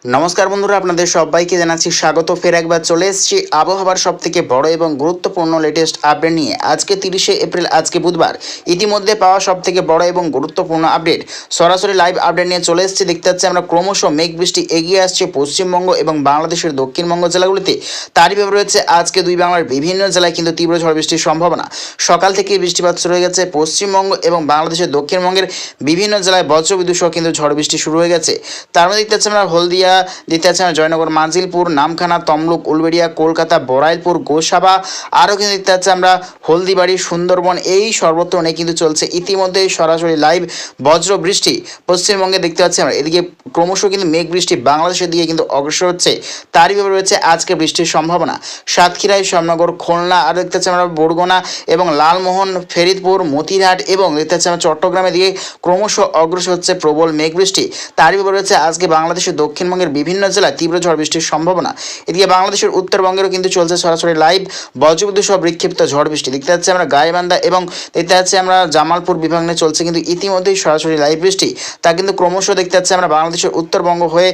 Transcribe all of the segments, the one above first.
নমস্কার বন্ধুরা, আপনাদের সবাইকে জানাচ্ছি স্বাগত। ফের একবার চলে এসেছি আবহাওয়ার সবথেকে বড় এবং গুরুত্বপূর্ণ লেটেস্ট আপডেট নিয়ে। আজকে 30শে এপ্রিল, আজকে বুধবার। ইতিমধ্যে পাওয়া সবথেকে বড় এবং গুরুত্বপূর্ণ আপডেট, সরাসরি লাইভ আপডেট নিয়ে চলে এসেছি। দেখতে পাচ্ছি আমরা ক্রমশ মেঘ বৃষ্টি এগিয়ে আসছে পশ্চিমবঙ্গ এবং বাংলাদেশের দক্ষিণবঙ্গ জেলাগুলিতে। তারই ব্যাপারে রয়েছে আজকে দুই বাংলার বিভিন্ন জেলায় কিন্তু তীব্র ঝড় বৃষ্টির সম্ভাবনা। সকাল থেকেই বৃষ্টিপাত শুরু হয়ে গেছে পশ্চিমবঙ্গ এবং বাংলাদেশের দক্ষিণবঙ্গের বিভিন্ন জেলায় বজ্রবিদ্যুৎ সহ কিন্তু ঝড় বৃষ্টি শুরু হয়ে গেছে। তার মধ্যে দেখতে পাচ্ছি আমরা হলদিয়া, দেখতে পাচ্ছি আমরা জয়নগর, মাজিলপুর, নামখানা, তমলুক, উলবেড়িয়া, কলকাতা, বড়াইলপুর, গোসাবা, আরও কিন্তু দেখতে পাচ্ছি আমরা হলদিবাড়ি, সুন্দরবন, এই সর্বত্র অনেক কিন্তু চলছে ইতিমধ্যে সরাসরি লাইভ বজ্র বৃষ্টি। পশ্চিমবঙ্গে দেখতে পাচ্ছি আমরা এদিকে ক্রমশ কিন্তু মেঘ বৃষ্টি বাংলাদেশের দিকে কিন্তু অগ্রসর হচ্ছে। তারই ব্যাপারে রয়েছে আজকে বৃষ্টির সম্ভাবনা। সাতক্ষীরায়, শ্যামনগর, খুলনা, আর দেখতে পাচ্ছি আমরা বরগুনা এবং লালমোহন, ফরিদপুর, মতিরহাট এবং দেখতে পাচ্ছি আমরা চট্টগ্রামের দিকে ক্রমশ অগ্রসর হচ্ছে প্রবল মেঘ বৃষ্টি। তারই ব্যাপারে রয়েছে আজকে বাংলাদেশের দক্ষিণবঙ্গের বিভিন্ন জেলায় তীব্র ঝড় বৃষ্টির সম্ভাবনা। এদিকে বাংলাদেশের উত্তরবঙ্গেরও কিন্তু চলছে সরাসরি লাইভ বজ্রবিদ্যুৎ সহ বিক্ষিপ্ত ঝড় বৃষ্টি। দেখতে পাচ্ছি আমরা গাইবান্ধা এবং দেখতে পাচ্ছি আমরা জামালপুর বিভাগ নিয়ে চলছে কিন্তু ইতিমধ্যেই সরাসরি লাইভ বৃষ্টি। তা কিন্তু ক্রমশ দেখতে পাচ্ছি আমরা বাংলাদেশের উত্তরবঙ্গ হয়ে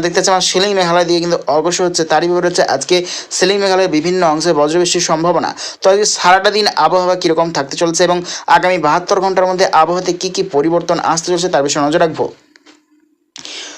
দেখতে পাচ্ছি আমরা শিলিং মেঘালয় দিয়ে কিন্তু অগ্রসর হচ্ছে। তারই ব্যাপারে হচ্ছে আজকে শিলিং মেঘালয়ের বিভিন্ন অংশে বজ্রবৃষ্টির সম্ভাবনা। তো আজকে সারাটা দিন আবহাওয়া কীরকম থাকতে চলছে এবং আগামী 72 ঘন্টার মধ্যে আবহাওয়াতে কী কী পরিবর্তন আসতে চলছে তার বিষয়ে নজর রাখবো।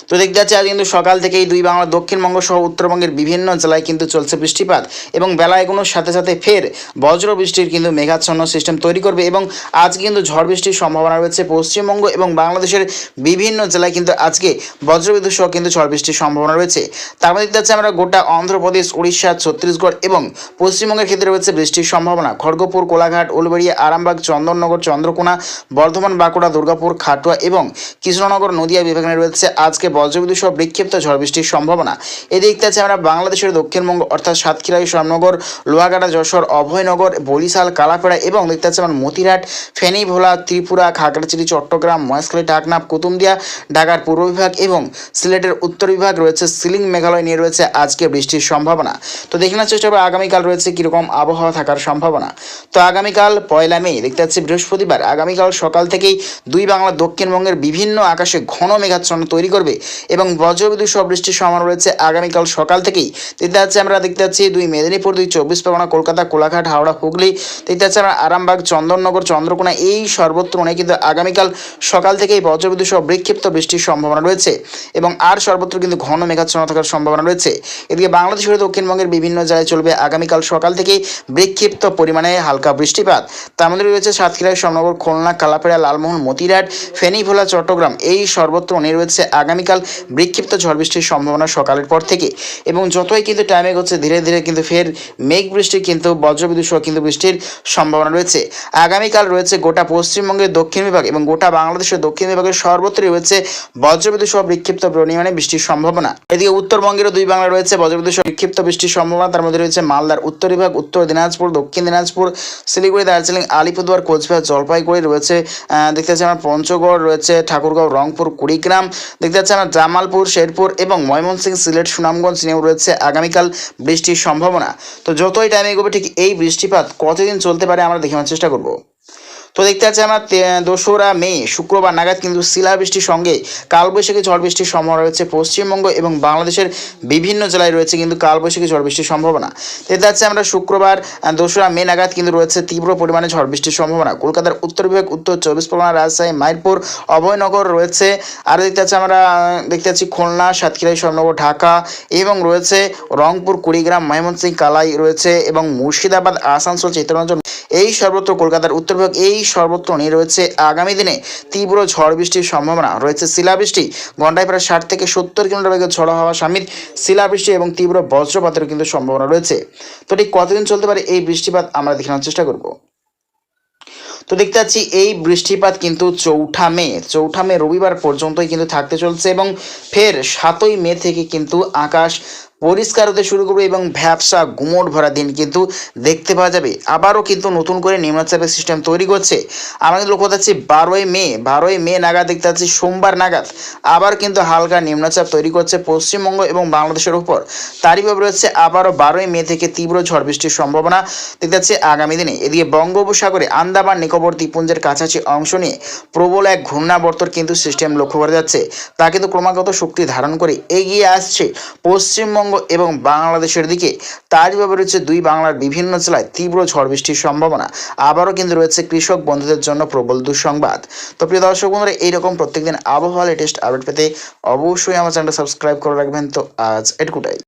তো দেখতে পাচ্ছি আজ কিন্তু সকাল থেকেই দুই বাংলা দক্ষিণবঙ্গ সহ উত্তরবঙ্গের বিভিন্ন জেলায় কিন্তু চলছে বৃষ্টিপাত এবং বেলা এগোনোর সাথে সাথে ফের বজ্র বৃষ্টির কিন্তু মেঘাচ্ছন্ন সিস্টেম তৈরি করবে এবং আজ কিন্তু ঝড় বৃষ্টির সম্ভাবনা রয়েছে পশ্চিমবঙ্গ এবং বাংলাদেশের বিভিন্ন জেলায় কিন্তু আজকে বজ্রবিদ্যুৎ সহ কিন্তু ঝড় বৃষ্টির সম্ভাবনা রয়েছে। তার মধ্যে দেখতে পাচ্ছি আমরা গোটা অন্ধ্রপ্রদেশ, উড়িষ্যা, ছত্তিশগড় এবং পশ্চিমবঙ্গের ক্ষেত্রে রয়েছে বৃষ্টির সম্ভাবনা। খড়গপুর, কোলাঘাট, উলবেড়িয়া, আরামবাগ, চন্দননগর, চন্দ্রকোনা, বর্ধমান, বাঁকুড়া, দুর্গাপুর, খাটুয়া এবং কৃষ্ণনগর, নদিয়া বিভাগে রয়েছে আজকে বজ্রবিদ্যুৎ সহ বিক্ষিপ্ত ঝড় বৃষ্টির সম্ভাবনা। এদিকে আছে আমরা বাংলাদেশের দক্ষিণবঙ্গ অর্থাৎ সাতক্ষীরাই, শ্যামনগর, লোহাগাড়া, যশোর, অভয়নগর, বরিশাল, কালাপাড়া এবং দেখতে পাচ্ছি আমরা মতিরহাট, ফেনী, ভোলা, ত্রিপুরা, খাগড়াছড়ি, চট্টগ্রাম, মহেশখালী, ঢাকনা, কুতুবদিয়া, ঢাকার পূর্ব বিভাগ এবং সিলেটের উত্তর বিভাগ রয়েছে শিলিং মেঘালয় নিয়ে রয়েছে আজকে বৃষ্টির সম্ভাবনা। তো দেখে নেওয়ার চেষ্টা করবো আগামীকাল রয়েছে কীরকম আবহাওয়া থাকার সম্ভাবনা। তো আগামীকাল 1 মে দেখতে পাচ্ছি বৃহস্পতিবার, আগামীকাল সকাল থেকেই দুই বাংলা দক্ষিণবঙ্গের বিভিন্ন আকাশে ঘন মেঘাচ্ছন্ন তৈরি করবে এবং বজ্রবিদ্যুৎ সহ বৃষ্টির সম্ভাবনা রয়েছে আগামীকাল সকাল থেকেই। দেখতে পাচ্ছি আমরা দেখতে পাচ্ছি 2 মেদিনীপুর, 2 চব্বিশ পরগনা, কলকাতা, কোলাঘাট, হাওড়া, হুগলি, দেখতে পাচ্ছি আমরা আরামবাগ, চন্দননগর, চন্দ্রকোনা, এই সর্বত্র অনেক কিন্তু আগামীকাল সকাল থেকেই বজ্রবিদ্যুৎ সহ বিক্ষিপ্ত বৃষ্টির সম্ভাবনা রয়েছে এবং আর সর্বত্র কিন্তু ঘন মেঘাচ্ছন্ন থাকার সম্ভাবনা রয়েছে। এদিকে বাংলাদেশের দক্ষিণবঙ্গের বিভিন্ন জায়গায় চলবে আগামীকাল সকাল থেকেই বিক্ষিপ্ত পরিমাণে হালকা বৃষ্টিপাত। তার মধ্যে রয়েছে সাতক্ষীরা, শ্যামনগর, খুলনা, কালাপাড়া, লালমোহন, মতিরহাট, ফেনী, ভোলা, চট্টগ্রাম, এই সর্বত্র অনেক রয়েছে আগামীকাল বিক্ষিপ্ত ঝড় বৃষ্টির সম্ভাবনা সকালের পর থেকে এবং যতই কিন্তু টাইমে হচ্ছে ধীরে ধীরে কিন্তু ফের মেঘ বৃষ্টি কিন্তু বজ্রবিদ্যুৎ সহ কিন্তু বৃষ্টির সম্ভাবনা রয়েছে। আগামীকাল রয়েছে গোটা পশ্চিমবঙ্গের দক্ষিণ বিভাগ এবং গোটা বাংলাদেশের দক্ষিণ বিভাগের সর্বত্রই রয়েছে বজ্রবিদ্যুৎ সহ বিক্ষিপ্ত পরিমাণে বৃষ্টির সম্ভাবনা। এদিকে উত্তরবঙ্গেরও দুই বাংলা রয়েছে বজ্রবিদ্যুৎ সহ বিক্ষিপ্ত বৃষ্টির সম্ভাবনা। তার মধ্যে রয়েছে মালদার উত্তর বিভাগ, উত্তর দিনাজপুর, দক্ষিণ দিনাজপুর, শিলিগুড়ি, দার্জিলিং, আলিপুরদুয়ার, কোচবিহার, জলপাইগুড়ি রয়েছে, দেখতে পাচ্ছি আমরা পঞ্চগড় রয়েছে, ঠাকুরগাঁও, রংপুর, কুড়িগ্রাম, দেখতে পাচ্ছি আমরা জামালপুর, শেরপুর এবং ময়মনসিংহ, সিলেট, সুনামগঞ্জ নিয়েও রয়েছে আগামীকাল বৃষ্টির সম্ভাবনা। তো যতই টাইমে এগোবে ঠিক এই বৃষ্টিপাত কতদিন চলতে পারে আমরা দেখে নেওয়ার চেষ্টা করব। তো দেখতে পাচ্ছি আমরা 2রা মে শুক্রবার নাগাদ কিন্তু শিলাবৃষ্টির সঙ্গে কালবৈশাখী ঝড় বৃষ্টির সম্ভাবনা রয়েছে পশ্চিমবঙ্গ এবং বাংলাদেশের বিভিন্ন জেলায় রয়েছে কিন্তু কালবৈশাখী ঝড় বৃষ্টির সম্ভাবনা। দেখতে পাচ্ছি আমরা শুক্রবার 2রা মে নাগাদ কিন্তু রয়েছে তীব্র পরিমাণে ঝড় বৃষ্টির সম্ভাবনা। কলকাতার উত্তর বিভাগ, উত্তর চব্বিশ পরগনা, রাজশাহী, মাইরপুর, অভয়নগর রয়েছে, আর দেখতে পাচ্ছি আমরা দেখতে পাচ্ছি খুলনা, সাতক্ষীরা, শ্যামনগর, ঢাকা এবং রয়েছে রংপুর, কুড়িগ্রাম, ময়মনসিংহ, কালাই রয়েছে এবং মুর্শিদাবাদ, আসানসোল, চিত্তরঞ্জন, এই সর্বত্র কলকাতার উত্তর বিভাগ, এই সর্বত্র নিয়ে রয়েছে আগামী দিনে তীব্র ঝড় বৃষ্টির সম্ভাবনা রয়েছে। শিলাবৃষ্টি ঘন্টায় প্রায় 60 থেকে 70 কিলোমিটার বেগে ঝড়ো হাওয়া সামিল শিলাবৃষ্টি এবং তীব্র বজ্রপাতের কিন্তু সম্ভাবনা রয়েছে। তো ঠিক কতদিন চলতে পারে এই বৃষ্টিপাত আমরা দেখানোর চেষ্টা করব। তো দেখতে পাচ্ছি এই বৃষ্টিপাত কিন্তু 4 মে রবিবার পর্যন্তই কিন্তু থাকতে চলছে এবং ফের 7 মে থেকে কিন্তু আকাশ পরিষ্কার হতে শুরু করবে এবং ভ্যাবসা গুমোট ভরা দিন কিন্তু দেখতে পাওয়া যাবে। আবারও কিন্তু নতুন করে নিম্নচাপের সিস্টেম তৈরি করছে। আমরা কিন্তু লক্ষ্য করতে 12ই মে নাগাদ দেখতে পাচ্ছি, সোমবার নাগাদ আবার কিন্তু হালকা নিম্নচাপ তৈরি করছে পশ্চিমবঙ্গ এবং বাংলাদেশের উপর। তারই ভাবে রয়েছে আবারও 12ই মে থেকে তীব্র ঝড় বৃষ্টির সম্ভাবনা দেখতে পাচ্ছি আগামী দিনে। এদিকে বঙ্গোপসাগরে আন্দামান নিকোবর দ্বীপপুঞ্জের কাছাকাছি অংশ নিয়ে প্রবল এক ঘূর্ণাবর্তর কিন্তু সিস্টেম লক্ষ্য করা যাচ্ছে। তা কিন্তু ক্রমাগত শক্তি ধারণ করে এগিয়ে আসছে পশ্চিমবঙ্গ এবং বাংলাদেশের দিকে। তারই ভাবে রয়েছে দুই বাংলার বিভিন্ন জেলায় তীব্র ঝড় বৃষ্টির সম্ভাবনা। আবারও কিন্তু রয়েছে কৃষক বন্ধুদের জন্য প্রবল দুঃসংবাদ। তো প্রিয় দর্শক বন্ধুরা, এইরকম প্রত্যেকদিন আবহাওয়া লেটেস্ট আপডেট পেতে অবশ্যই আমার চ্যানেলটা সাবস্ক্রাইব করে রাখবেন। তো আজ এটুকুটাই।